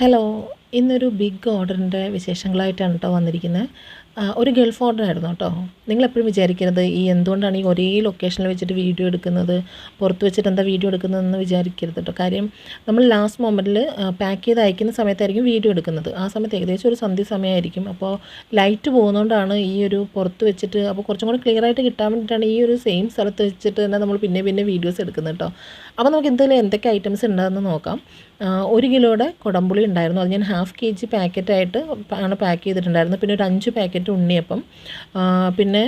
Hello, ഇന്നൊരു big ഓർഡറിൻ്റെ വിശേഷങ്ങളായിട്ടാണ് കേട്ടോ വന്നിരിക്കുന്നത്. ഒരു ഗൾഫ് ഓർഡർ ആയിരുന്നു കേട്ടോ. നിങ്ങളെപ്പോഴും വിചാരിക്കരുത് എന്തുകൊണ്ടാണ് ഈ ഒരേ ലൊക്കേഷനിൽ വെച്ചിട്ട് വീഡിയോ എടുക്കുന്നത്, പുറത്ത് വെച്ചിട്ട് എന്താ വീഡിയോ എടുക്കുന്നതെന്ന് വിചാരിക്കരുത് കേട്ടോ. കാര്യം നമ്മൾ ലാസ്റ്റ് മൊമെൻറ്റിൽ പാക്ക് ചെയ്ത് അയക്കുന്ന സമയത്തായിരിക്കും വീഡിയോ എടുക്കുന്നത്. ആ സമയത്ത് ഏകദേശം ഒരു സന്ധ്യ സമയമായിരിക്കും. അപ്പോൾ ലൈറ്റ് പോകുന്നതുകൊണ്ടാണ് ഈ ഒരു പുറത്ത് വെച്ചിട്ട്, അപ്പോൾ കുറച്ചും കൂടി ക്ലിയർ ആയിട്ട് കിട്ടാൻ വേണ്ടിയിട്ടാണ് ഈ ഒരു സെയിം സ്ഥലത്ത് വെച്ചിട്ട് തന്നെ നമ്മൾ പിന്നെ വീഡിയോസ് എടുക്കുന്നത് കേട്ടോ. അപ്പോൾ നമുക്ക് എന്തെങ്കിലും എന്തൊക്കെ ഐറ്റംസ് ഉണ്ടെന്ന് നോക്കാം. 1 കിലോയുടെ കുടംപുളി ഉണ്ടായിരുന്നു. അത് ഞാൻ ഹാഫ് kg പാക്കറ്റായിട്ട് ആണ് പാക്ക് ചെയ്തിട്ടുണ്ടായിരുന്നത്. പിന്നെ ഒരു 5 പാക്കറ്റ് ഉണ്ണിയപ്പം, പിന്നെ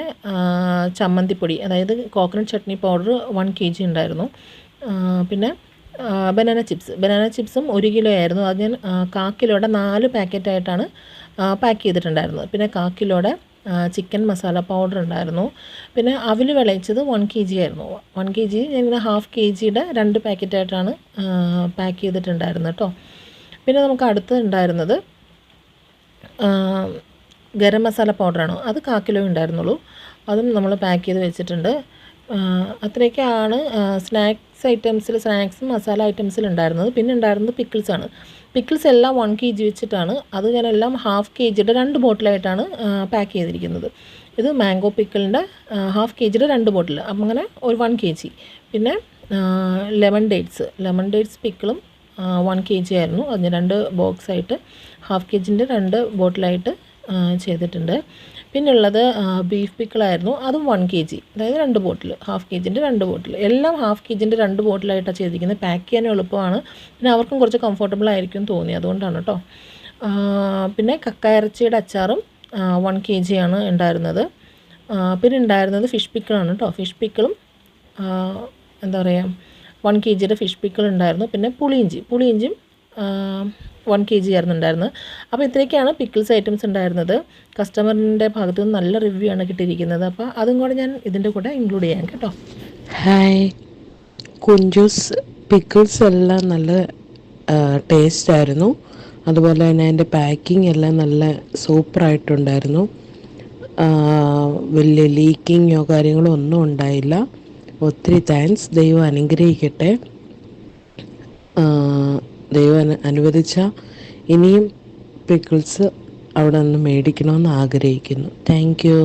ചമ്മന്തിപ്പൊടി, അതായത് കോക്കനട്ട് ചട്നി പൗഡർ 1 kg ഉണ്ടായിരുന്നു. പിന്നെ ബനാന ചിപ്സും 1 കിലോ ആയിരുന്നു. അത് ഞാൻ 1/4 കിലോയുടെ 4 പാക്കറ്റായിട്ടാണ് പാക്ക് ചെയ്തിട്ടുണ്ടായിരുന്നത്. പിന്നെ 1/4 കിലോയുടെ ചിക്കൻ മസാല പൗഡർ ഉണ്ടായിരുന്നു. പിന്നെ അവിൽ വിളയിച്ചത് 1 kg ആയിരുന്നു. 1 kg ഞങ്ങൾ ഹാഫ് kgയുടെ 2 പാക്കറ്റായിട്ടാണ് പാക്ക് ചെയ്തിട്ടുണ്ടായിരുന്നത് കേട്ടോ. പിന്നെ നമുക്ക് അടുത്ത് ഉണ്ടായിരുന്നത് ഗരം മസാല പൗഡറാണ്. അത് 1/4 കിലോ ഉണ്ടായിരുന്നുള്ളൂ. അതും നമ്മൾ പാക്ക് ചെയ്ത് വെച്ചിട്ടുണ്ട്. അത്രയൊക്കെയാണ് സ്നാക്സും മസാല ഐറ്റംസിൽ ഉണ്ടായിരുന്നത്. പിന്നെ ഉണ്ടായിരുന്നത് പിക്കിൾസാണ്. പിക്കിൾസ് എല്ലാം 1 kg വെച്ചിട്ടാണ്. അത് ഞാനെല്ലാം ഹാഫ് kgയുടെ 2 ബോട്ടിലായിട്ടാണ് പാക്ക് ചെയ്തിരിക്കുന്നത്. ഇത് മാംഗോ പിക്കിളിൻ്റെ ഹാഫ് kgയുടെ 2 ബോട്ടിൽ, അങ്ങനെ ഒരു 1 kg. പിന്നെ ലെമൺ ഡേറ്റ്സ് പിക്കിളും 1 kg ആയിരുന്നു. അതിന് 2 ബോക്സായിട്ട് ഹാഫ് kgൻ്റെ 2 ബോട്ടിലായിട്ട് ചെയ്തിട്ടുണ്ട്. പിന്നുള്ളത് ബീഫ് പിക്കിളായിരുന്നു. അതും 1 kg, അതായത് 2 ബോട്ടിൽ, ഹാഫ് kgൻ്റെ 2 ബോട്ടിൽ. എല്ലാം ഹാഫ് kgൻ്റെ 2 ബോട്ടിലായിട്ടാണ് ചെയ്തിരിക്കുന്നത്. പാക്ക് ചെയ്യാനും എളുപ്പമാണ്. പിന്നെ അവർക്കും കുറച്ച് കംഫർട്ടബിൾ ആയിരിക്കും തോന്നി, അതുകൊണ്ടാണ് കേട്ടോ. പിന്നെ കക്ക അച്ചാറും 1 kg ആണ് ഉണ്ടായിരുന്നത്. പിന്നെ ഉണ്ടായിരുന്നത് ഫിഷ് പിക്കിളാണ് കേട്ടോ. ഫിഷ് പിക്കിളും എന്താ പറയുക, 1 kgയുടെ ഫിഷ് പിക്കിൾ ഉണ്ടായിരുന്നു. പിന്നെ പുളിയിഞ്ചിയും 1 kg ആയിരുന്നു ഉണ്ടായിരുന്നത്. അപ്പോൾ ഇത്രയൊക്കെയാണ് പിക്കിൾസ് ഐറ്റംസ് ഉണ്ടായിരുന്നത്. കസ്റ്റമറിൻ്റെ ഭാഗത്തു നിന്ന് നല്ല റിവ്യൂ ആണ് കിട്ടിയിരിക്കുന്നത്. അപ്പോൾ അതും കൂടെ ഞാൻ ഇതിൻ്റെ കൂടെ ഇൻക്ലൂഡ് ചെയ്യാം കേട്ടോ. ഹായ്, കുഞ്ചൂസ് പിക്കിൾസ് എല്ലാം നല്ല ടേസ്റ്റ് ആയിരുന്നു. അതുപോലെ തന്നെ അതിൻ്റെ പാക്കിംഗ് എല്ലാം നല്ല സൂപ്പറായിട്ടുണ്ടായിരുന്നു. വലിയ ലീക്കിങ്ങോ കാര്യങ്ങളോ ഒന്നും ഉണ്ടായില്ല. ഒത്തിരി താങ്ക്സ്. ദൈവം അനുഗ്രഹിക്കട്ടെ. ദൈവം അനുവദിച്ച ഇനിയും പിക്കിൾസ് അവിടെ നിന്ന് മേടിക്കണമെന്ന് ആഗ്രഹിക്കുന്നു. Thank you.